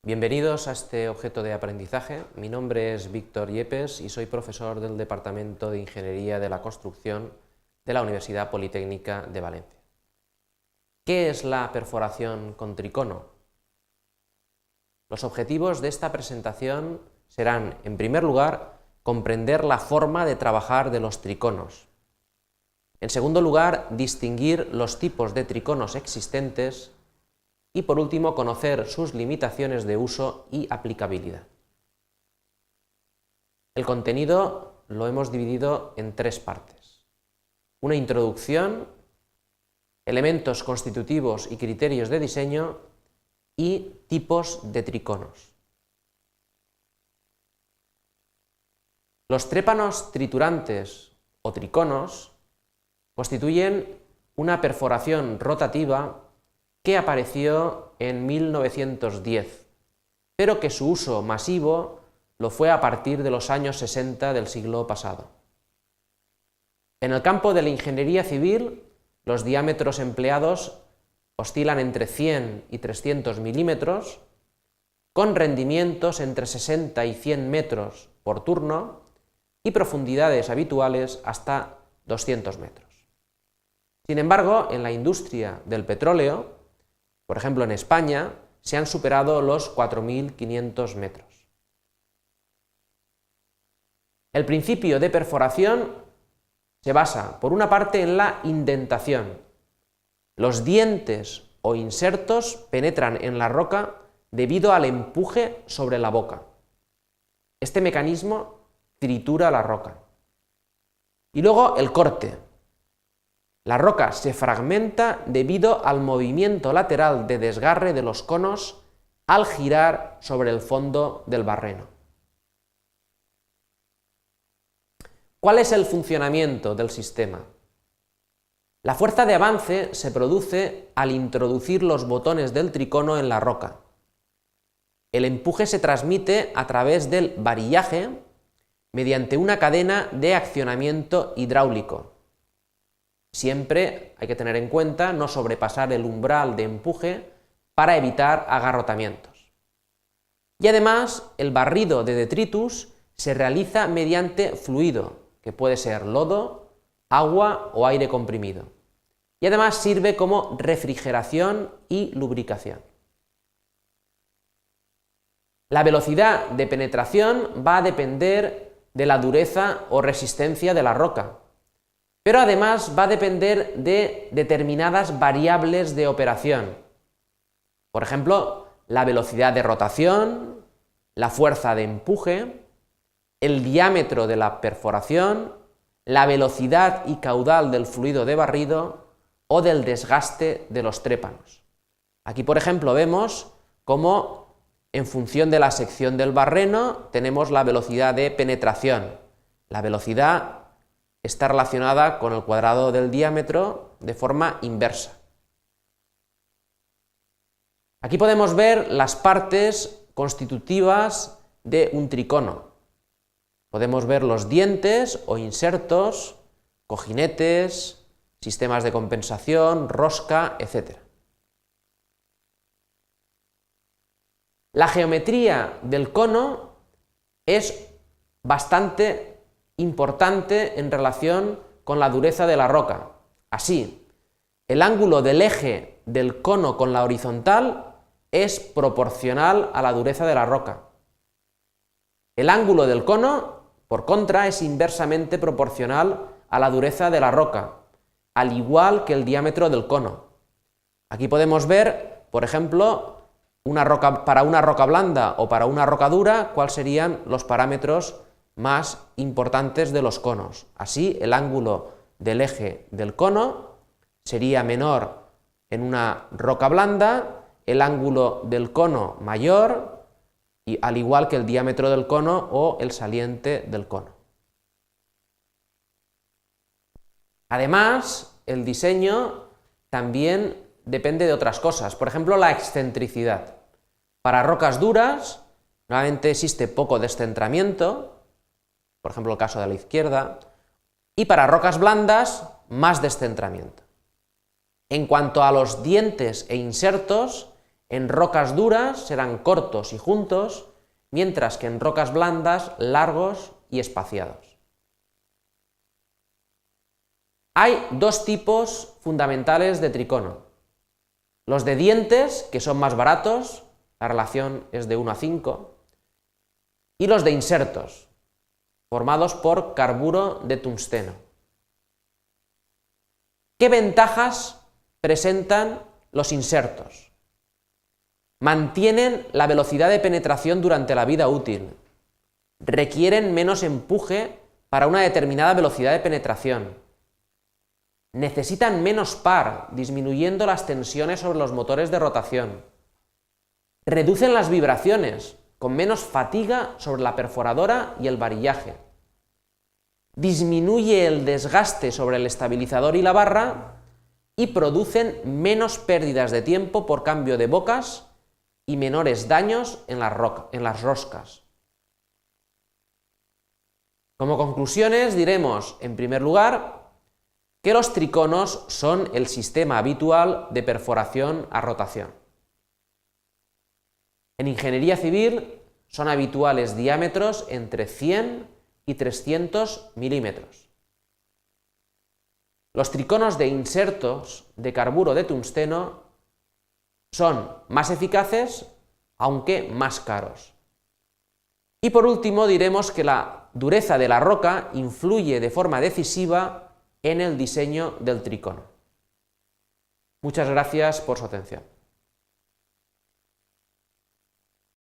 Bienvenidos a este objeto de aprendizaje. Mi nombre es Víctor Yepes y soy profesor del Departamento de Ingeniería de la Construcción de la Universidad Politécnica de Valencia. ¿Qué es la perforación con tricono? Los objetivos de esta presentación serán, en primer lugar, comprender la forma de trabajar de los triconos. En segundo lugar, distinguir los tipos de triconos existentes. Y por último, conocer sus limitaciones de uso y aplicabilidad. El contenido lo hemos dividido en tres partes: una introducción, elementos constitutivos y criterios de diseño y tipos de triconos. Los trépanos triturantes o triconos constituyen una perforación rotativa que apareció en 1910, pero que su uso masivo lo fue a partir de los años 60 del siglo pasado. En el campo de la ingeniería civil, los diámetros empleados oscilan entre 100 y 300 milímetros, con rendimientos entre 60 y 100 metros por turno y profundidades habituales hasta 200 metros. Sin embargo, en la industria del petróleo, por ejemplo, en España, se han superado los 4.500 metros. El principio de perforación se basa, por una parte, en la indentación. Los dientes o insertos penetran en la roca debido al empuje sobre la boca. Este mecanismo tritura la roca. Y luego el corte. La roca se fragmenta debido al movimiento lateral de desgarre de los conos al girar sobre el fondo del barreno. ¿Cuál es el funcionamiento del sistema? La fuerza de avance se produce al introducir los botones del tricono en la roca. El empuje se transmite a través del varillaje mediante una cadena de accionamiento hidráulico. Siempre hay que tener en cuenta no sobrepasar el umbral de empuje para evitar agarrotamientos. Y además, el barrido de detritus se realiza mediante fluido, que puede ser lodo, agua o aire comprimido. Y además sirve como refrigeración y lubricación. La velocidad de penetración va a depender de la dureza o resistencia de la roca, pero además va a depender de determinadas variables de operación. Por ejemplo, la velocidad de rotación, la fuerza de empuje, el diámetro de la perforación, la velocidad y caudal del fluido de barrido o del desgaste de los trépanos. Aquí, por ejemplo, vemos cómo en función de la sección del barreno tenemos la velocidad de penetración. La velocidad está relacionada con el cuadrado del diámetro de forma inversa. Aquí podemos ver las partes constitutivas de un tricono. Podemos ver los dientes o insertos, cojinetes, sistemas de compensación, rosca, etc. La geometría del cono es bastante importante en relación con la dureza de la roca. Así, el ángulo del eje del cono con la horizontal es proporcional a la dureza de la roca. El ángulo del cono, por contra, es inversamente proporcional a la dureza de la roca, al igual que el diámetro del cono. Aquí podemos ver, por ejemplo, para una roca blanda o para una roca dura, cuáles serían los parámetros más importantes de los conos. Así, el ángulo del eje del cono sería menor en una roca blanda, el ángulo del cono mayor, y al igual que el diámetro del cono o el saliente del cono. Además, el diseño también depende de otras cosas, por ejemplo, la excentricidad. Para rocas duras, normalmente existe poco descentramiento, por ejemplo el caso de la izquierda, y para rocas blandas, más descentramiento. En cuanto a los dientes e insertos, En rocas duras serán cortos y juntos, mientras que en rocas blandas, largos y espaciados. Hay dos tipos fundamentales de tricono. Los de dientes, que son más baratos, la relación es de 1 a 5, y los de insertos, formados por carburo de tungsteno. ¿Qué ventajas presentan los insertos? Mantienen la velocidad de penetración durante la vida útil. Requieren menos empuje para una determinada velocidad de penetración. Necesitan menos par, disminuyendo las tensiones sobre los motores de rotación. Reducen las vibraciones, con menos fatiga sobre la perforadora y el varillaje. Disminuye el desgaste sobre el estabilizador y la barra y producen menos pérdidas de tiempo por cambio de bocas y menores daños en las roscas. Como conclusiones diremos, en primer lugar, que los triconos son el sistema habitual de perforación a rotación. En ingeniería civil son habituales diámetros entre 100 y 300 milímetros. Los triconos de insertos de carburo de tungsteno son más eficaces, aunque más caros. Y por último diremos que la dureza de la roca influye de forma decisiva en el diseño del tricono. Muchas gracias por su atención.